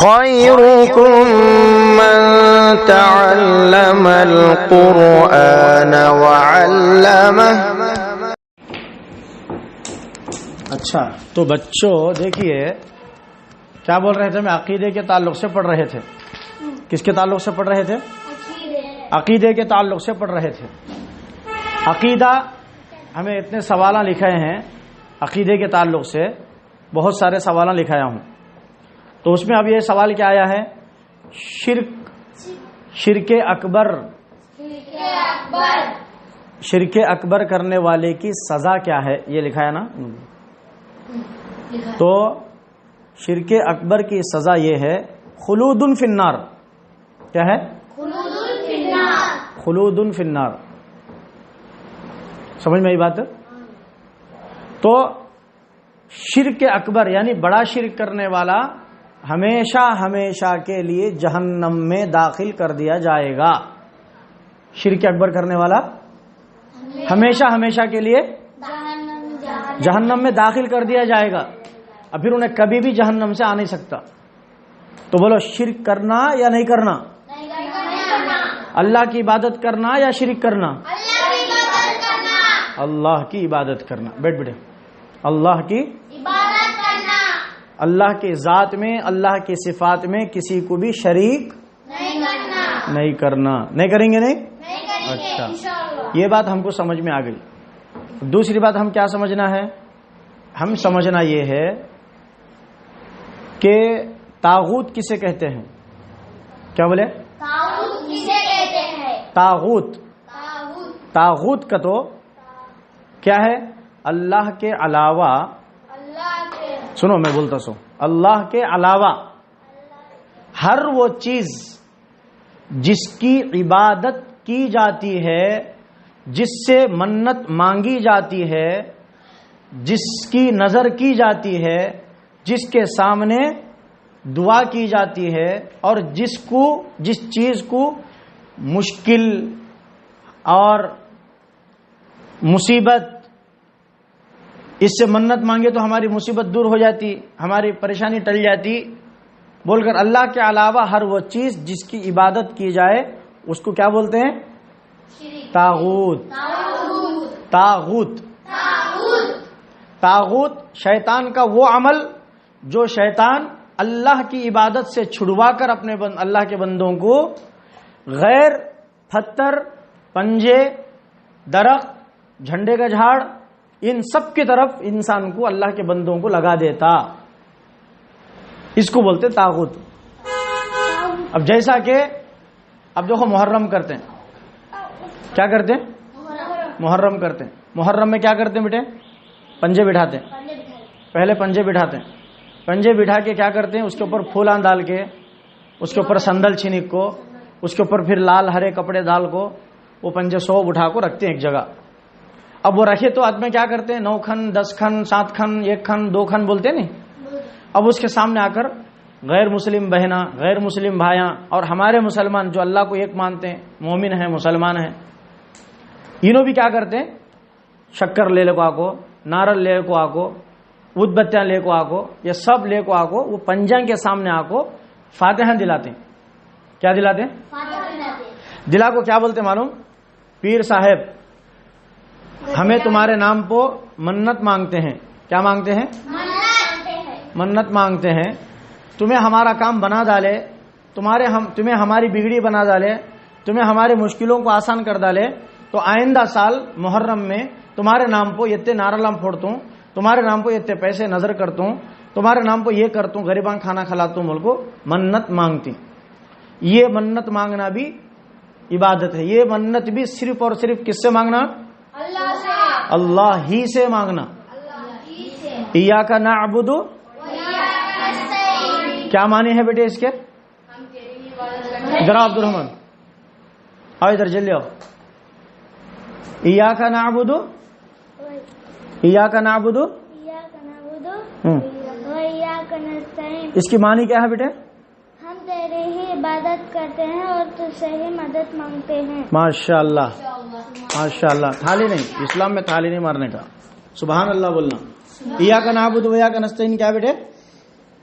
خيركم من تعلم القرآن وعلمه. اچھا تو بچوں دیکھیے کیا بول رہے تھے؟ میں عقیدے کے تعلق سے پڑھ رہے تھے. کس کے تعلق سے پڑھ رہے تھے؟ عقیدے کے تعلق سے پڑھ رہے تھے. عقیدہ ہمیں اتنے سوالہ لکھے ہیں عقیدے کے تعلق سے، بہت سارے سوالہ لکھایا ہوں. تو اس میں اب یہ سوال کیا آیا ہے؟ شرک اکبر شرک اکبر کرنے والے کی سزا کیا ہے، یہ لکھا ہے نا. تو شرک اکبر کی سزا یہ ہے خلود فی النار. کیا ہے؟ خلود فی النار. سمجھ میں آئی بات؟ تو شرک اکبر یعنی بڑا شرک کرنے والا ہمیشہ ہمیشہ کے لیے جہنم میں داخل کر دیا جائے گا. شرک اکبر کرنے والا ہمیشہ ہمیشہ کے لیے جہنم میں داخل کر دیا جائے گا. اب پھر انہیں کبھی بھی جہنم سے آ نہیں سکتا. تو بولو شرک کرنا یا نہیں کرنا؟ اللہ کی عبادت کرنا یا شرک کرنا؟ اللہ کی عبادت کرنا. بیٹھ بیٹھے. اللہ کی عبادت کرنا، اللہ کے ذات میں، اللہ کی صفات میں کسی کو بھی شریک نہیں کرنا. نہیں کریں گے؟ نہیں. اچھا یہ بات ہم کو سمجھ میں آ گئی. دوسری بات ہم کیا سمجھنا ہے؟ ہم سمجھنا یہ ہے کہ طاغوت کسے کہتے ہیں؟ کیا بولے؟ طاغوت کا تو کیا ہے؟ اللہ کے علاوہ، سنو میں بولتا سو، اللہ کے علاوہ ہر وہ چیز جس کی عبادت کی جاتی ہے، جس سے منت مانگی جاتی ہے، جس کی نظر کی جاتی ہے، جس کے سامنے دعا کی جاتی ہے، اور جس چیز کو مشکل اور مصیبت، اس سے منت مانگے تو ہماری مصیبت دور ہو جاتی، ہماری پریشانی ٹل جاتی، بول کر اللہ کے علاوہ ہر وہ چیز جس کی عبادت کی جائے اس کو کیا بولتے ہیں؟ طاغوت. طاغوت شیطان کا وہ عمل جو شیطان اللہ کی عبادت سے چھڑوا کر اپنے اللہ کے بندوں کو غیر پتھر، پنجے، درخت، جھنڈے کا جھاڑ، ان سب کی طرف انسان کو، اللہ کے بندوں کو لگا دیتا، اس کو بولتے طاغوت. اب جیسا کہ اب دیکھو محرم کرتے ہیں. کیا کرتے ہیں؟ محرم کرتے ہیں. محرم میں کیا کرتے ہیں بیٹے؟ پنجے بٹھاتے ہیں. پہلے پنجے بٹھاتے ہیں. پنجے بٹھا کے کیا کرتے ہیں؟ اس کے اوپر پھولاں ڈال کے، اس کے اوپر سندل چھینک کو، اس کے اوپر پھر لال ہرے کپڑے ڈال کو وہ پنجے 100 اٹھا کو رکھتے ہیں ایک جگہ. اب وہ رکھے تو آدمی کیا کرتے ہیں؟ 9 کھن، 10 کھن، 7 کھن، 1 کھن، 2 کھن بولتے نہیں. اب اس کے سامنے آ کر غیر مسلم بہنا، غیر مسلم بھائیاں اور ہمارے مسلمان جو اللہ کو ایک مانتے ہیں، مومن ہیں، مسلمان ہیں، انہوں بھی کیا کرتے ہیں؟ شکر لے کو آکو، نارل لے کو آکو، ادھ بتیاں لے کو آکو، یہ سب لے کو آکو وہ پنجوں کے سامنے آکو فاتحہ دلاتے ہیں. کیا دلاتے ہیں؟ دلا کو کیا بولتے معلوم؟ پیر صاحب ہمیں تمہارے نام پہ منت مانگتے ہیں. کیا مانگتے ہیں؟ منت مانگتے ہیں تمہیں ہمارا کام بنا ڈالے، تمہیں ہماری بگڑی بنا ڈالے، تمہیں ہمارے مشکلوں کو آسان کر ڈالے. تو آئندہ سال محرم میں تمہارے نام پہ اتنے نارلام پھوڑتا ہوں، تمہارے نام پہ اتنے پیسے نظر کرتا ہوں، تمہارے نام پہ یہ کرتا ہوں، غریبان کھانا کھلاتا ہوں، ملک کو منت مانگتی. یہ منت مانگنا بھی عبادت ہے. یہ منت بھی صرف اور صرف کس سے مانگنا؟ اللہ ہی سے مانگنا. ایاک نعبد، کیا معنی ہے بیٹے اس کے؟ ذرا عبد الرحمن آؤ ادھر جلدی آؤ. ایاک نعبد، ایاک نعبد، اس کی معنی کیا ہے بیٹے؟ ہم تیرے ہی عبادت کرتے ہیں اور تجھ سے ہی مدد مانگتے ہیں. ماشاء اللہ، ماشاء اللہ. تھالی نہیں، اسلام میں تھالی نہیں مارنے کا. سبحان اللہ بولنا. ایاک نعبد و ایاک نستعین کیا بیٹے؟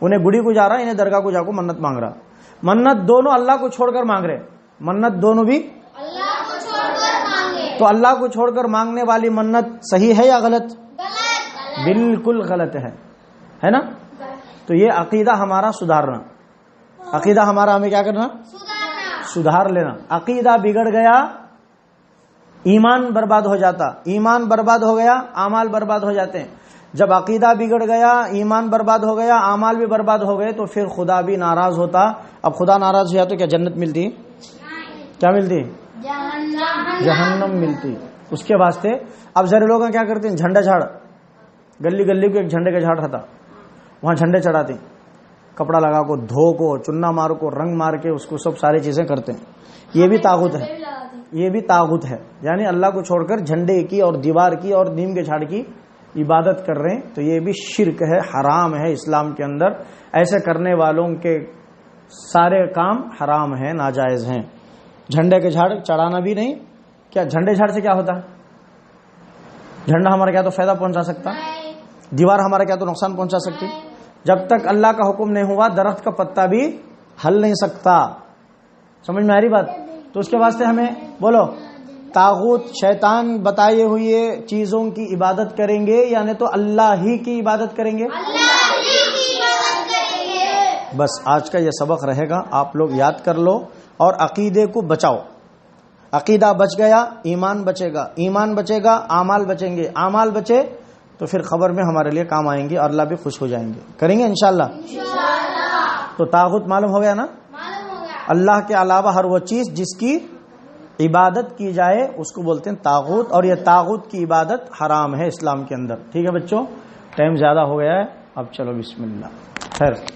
انہیں گڑی کو جا رہا, انہیں درگاہ کو جا کو منت مانگ رہا. منت دونوں اللہ کو چھوڑ کر مانگ رہے, منت دونوں بھی اللہ کو چھوڑ کر مانگے. تو اللہ کو چھوڑ کر مانگنے والی منت صحیح ہے یا غلط؟ غلط. بالکل غلط ہے نا. تو یہ عقیدہ ہمارا سدھارنا, عقیدہ ہمارا ہمیں کیا کرنا؟ سدھار لینا. عقیدہ بگڑ گیا ایمان برباد ہو جاتا, ایمان برباد ہو گیا اعمال برباد ہو جاتے ہیں. جب عقیدہ بگڑ گیا, ایمان برباد ہو گیا, اعمال بھی برباد ہو گئے, تو پھر خدا بھی ناراض ہوتا. اب خدا ناراض ہوا تو کیا جنت ملتی؟ کیا ملتی؟ جہنم ملتی. اس کے واسطے اب ذرا لوگ کیا کرتے ہیں, جھنڈا جھاڑ, گلی گلی کو ایک جھنڈے کا جھاڑ رہتا, وہاں جھنڈے چڑھاتے, کپڑا لگا کو, دھو کو, چنا مار کو, رنگ مار کے اس کو سب ساری چیزیں کرتے ہیں. یہ بھی طاغوت ہے, یہ بھی طاغوت ہے. یعنی اللہ کو چھوڑ کر جھنڈے کی اور دیوار کی اور نیم کے جھاڑ کی عبادت کر رہے ہیں, تو یہ بھی شرک ہے, حرام ہے اسلام کے اندر. ایسے کرنے والوں کے سارے کام حرام ہیں, ناجائز ہیں. جھنڈے کے جھاڑ چڑھانا بھی نہیں. کیا جھنڈے جھاڑ سے کیا ہوتا ہے؟ جھنڈا ہمارا کیا تو فائدہ پہنچا سکتا, دیوار ہمارا کیا تو نقصان پہنچا سکتی. جب تک اللہ کا حکم نہیں ہوا درخت کا پتا بھی ہل نہیں سکتا. سمجھ میں آ رہی بات؟ تو اس کے واسطے ہمیں بولو طاغوت شیطان بتائے ہوئے چیزوں کی عبادت کریں گے, یعنی تو اللہ ہی کی عبادت کریں گے. بس آج کا یہ سبق رہے گا, آپ لوگ یاد کر لو اور عقیدے کو بچاؤ. عقیدہ بچ گیا ایمان بچے گا, ایمان بچے گا اعمال بچیں گے, اعمال بچے تو پھر خبر میں ہمارے لیے کام آئیں گے اور اللہ بھی خوش ہو جائیں گے. کریں گے انشاءاللہ. تو طاغوت معلوم ہو گیا نا, اللہ کے علاوہ ہر وہ چیز جس کی عبادت کی جائے اس کو بولتے ہیں طاغوت, اور یہ طاغوت کی عبادت حرام ہے اسلام کے اندر. ٹھیک ہے بچوں, ٹائم زیادہ ہو گیا ہے, اب چلو بسم اللہ. خیر.